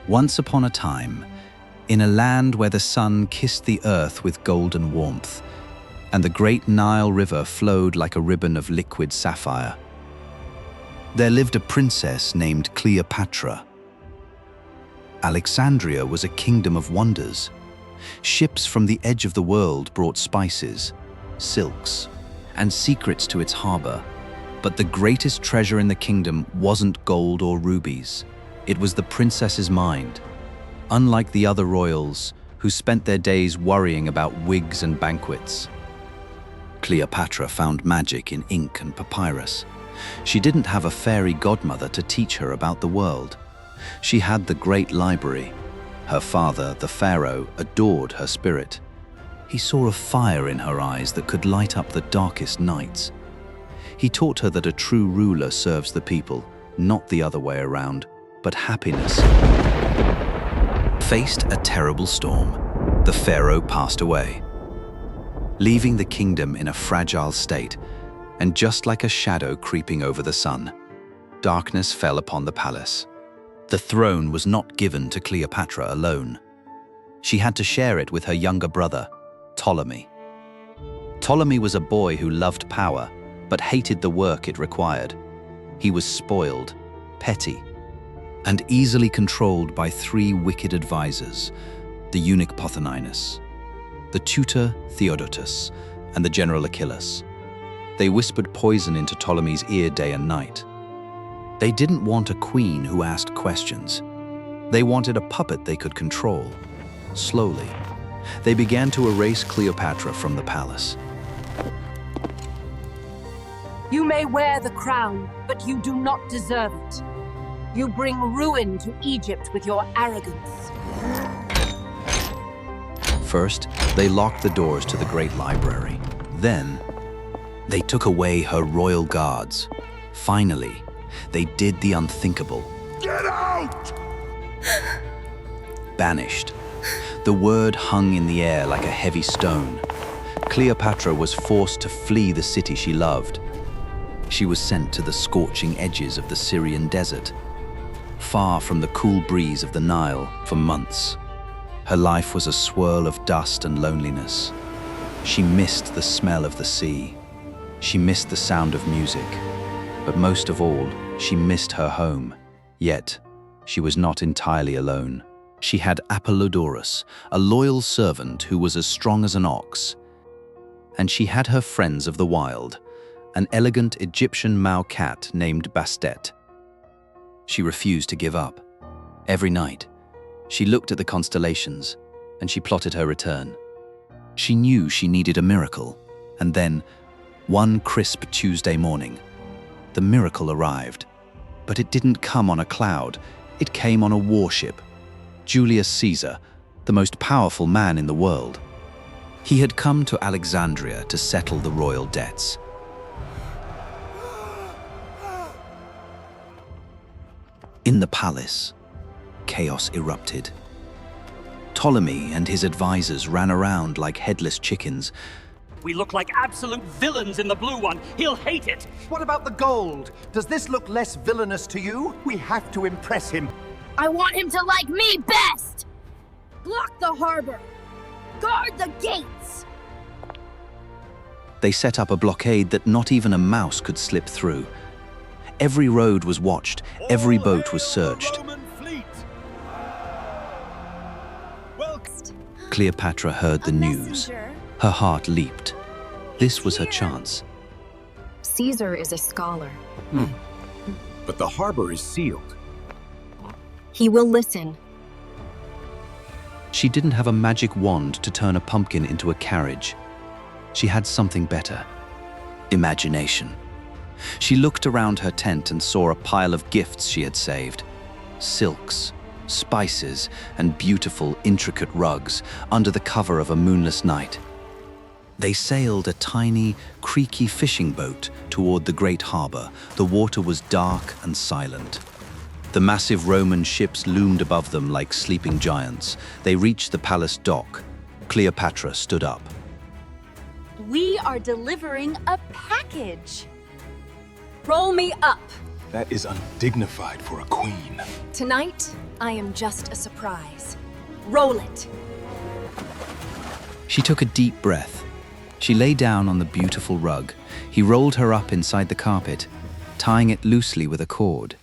Once upon a time, in a land where the sun kissed the earth with golden warmth, and the great Nile River flowed like a ribbon of liquid sapphire, there lived a princess named Cleopatra. Alexandria was a kingdom of wonders. Ships from the edge of the world brought spices, silks, and secrets to its harbor. But the greatest treasure in the kingdom wasn't gold or rubies. It was the princess's mind. Unlike the other royals, who spent their days worrying about wigs and banquets, Cleopatra found magic in ink and papyrus. She didn't have a fairy godmother to teach her about the world. She had the great library. Her father, the pharaoh, adored her spirit. He saw a fire in her eyes that could light up the darkest nights. He taught her that a true ruler serves the people, not the other way around, but happiness. Faced a terrible storm, the pharaoh passed away, leaving the kingdom in a fragile state, and just like a shadow creeping over the sun, darkness fell upon the palace. The throne was not given to Cleopatra alone. She had to share it with her younger brother, Ptolemy. Ptolemy was a boy who loved power, but hated the work it required. He was spoiled, petty, and easily controlled by three wicked advisors, the eunuch Pothoninus, the tutor Theodotus, and the general Achilles. They whispered poison into Ptolemy's ear day and night. They didn't want a queen who asked questions. They wanted a puppet they could control. Slowly, they began to erase Cleopatra from the palace. You may wear the crown, but you do not deserve it. You bring ruin to Egypt with your arrogance. First, they locked the doors to the great library. Then, they took away her royal guards. Finally, they did the unthinkable. Get out! Banished. The word hung in the air like a heavy stone. Cleopatra was forced to flee the city she loved. She was sent to the scorching edges of the Syrian desert, far from the cool breeze of the Nile for months. Her life was a swirl of dust and loneliness. She missed the smell of the sea. She missed the sound of music. But most of all, she missed her home. Yet, she was not entirely alone. She had Apollodorus, a loyal servant who was as strong as an ox. And she had her friends of the wild, an elegant Egyptian Mao cat named Bastet. She refused to give up. Every night, she looked at the constellations, and she plotted her return. She knew she needed a miracle, and then, one crisp Tuesday morning, the miracle arrived. But it didn't come on a cloud, it came on a warship. Julius Caesar, the most powerful man in the world. He had come to Alexandria to settle the royal debts. In the palace, chaos erupted. Ptolemy and his advisors ran around like headless chickens. We look like absolute villains in the blue one. He'll hate it. What about the gold? Does this look less villainous to you? We have to impress him. I want him to like me best! Block the harbor! Guard the gates! They set up a blockade that not even a mouse could slip through. Every road was watched, every boat was searched. Cleopatra heard the news. Her heart leaped. This was her chance. Caesar is a scholar. But the harbor is sealed. He will listen. She didn't have a magic wand to turn a pumpkin into a carriage. She had something better. Imagination. She looked around her tent and saw a pile of gifts she had saved. Silks, spices, and beautiful, intricate rugs under the cover of a moonless night. They sailed a tiny, creaky fishing boat toward the great harbor. The water was dark and silent. The massive Roman ships loomed above them like sleeping giants. They reached the palace dock. Cleopatra stood up. We are delivering a package. Roll me up. That is undignified for a queen. Tonight, I am just a surprise. Roll it. She took a deep breath. She lay down on the beautiful rug. He rolled her up inside the carpet, tying it loosely with a cord.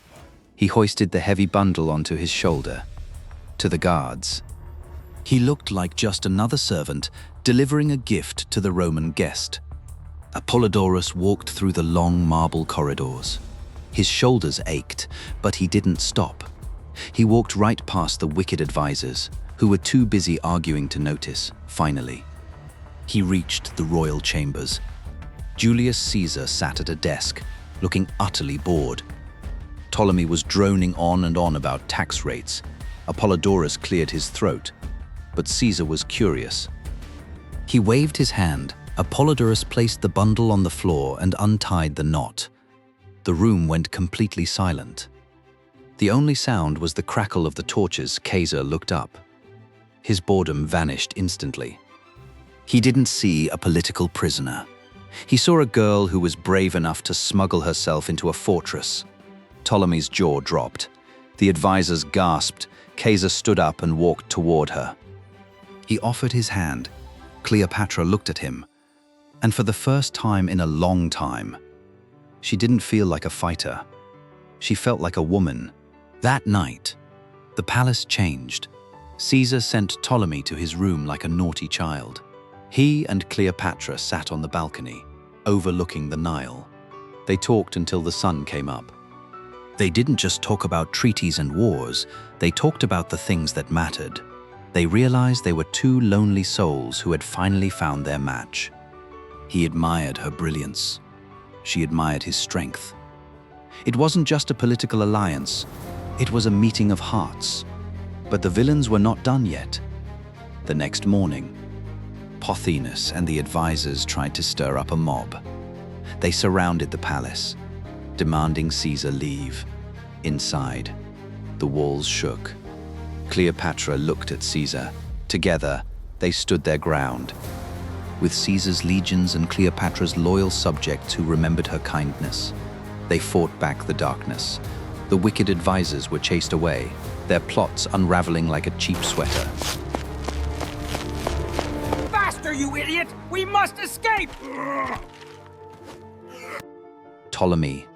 He hoisted the heavy bundle onto his shoulder. To the guards. He looked like just another servant delivering a gift to the Roman guest. Apollodorus walked through the long marble corridors. His shoulders ached, but he didn't stop. He walked right past the wicked advisors, who were too busy arguing to notice. Finally, he reached the royal chambers. Julius Caesar sat at a desk, looking utterly bored. Ptolemy was droning on and on about tax rates. Apollodorus cleared his throat, but Caesar was curious. He waved his hand. Apollodorus placed the bundle on the floor and untied the knot. The room went completely silent. The only sound was the crackle of the torches. Caesar looked up. His boredom vanished instantly. He didn't see a political prisoner. He saw a girl who was brave enough to smuggle herself into a fortress. Ptolemy's jaw dropped. The advisors gasped. Caesar stood up and walked toward her. He offered his hand. Cleopatra looked at him. And for the first time in a long time, she didn't feel like a fighter. She felt like a woman. That night, the palace changed. Caesar sent Ptolemy to his room like a naughty child. He and Cleopatra sat on the balcony, overlooking the Nile. They talked until the sun came up. They didn't just talk about treaties and wars, they talked about the things that mattered. They realized they were two lonely souls who had finally found their match. He admired her brilliance. She admired his strength. It wasn't just a political alliance, it was a meeting of hearts. But the villains were not done yet. The next morning, Pothinus and the advisors tried to stir up a mob. They surrounded the palace, demanding Caesar leave. Inside, the walls shook. Cleopatra looked at Caesar. Together, they stood their ground. With Caesar's legions and Cleopatra's loyal subjects who remembered her kindness, they fought back the darkness. The wicked advisors were chased away, their plots unraveling like a cheap sweater. Faster, you idiot! We must escape! Ptolemy,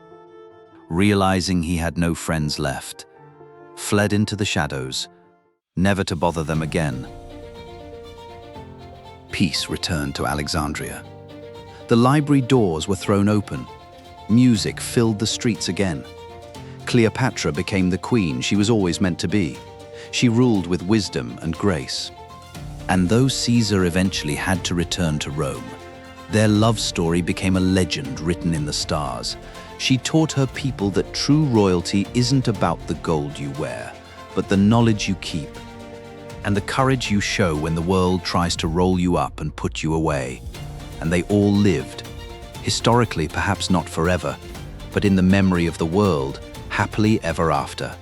realizing he had no friends left, fled into the shadows, never to bother them again. Peace returned to Alexandria. The library doors were thrown open. Music filled the streets again. Cleopatra became the queen she was always meant to be. She ruled with wisdom and grace. And though Caesar eventually had to return to Rome, their love story became a legend written in the stars. She taught her people that true royalty isn't about the gold you wear, but the knowledge you keep, and the courage you show when the world tries to roll you up and put you away. And they all lived, historically perhaps not forever, but in the memory of the world, happily ever after.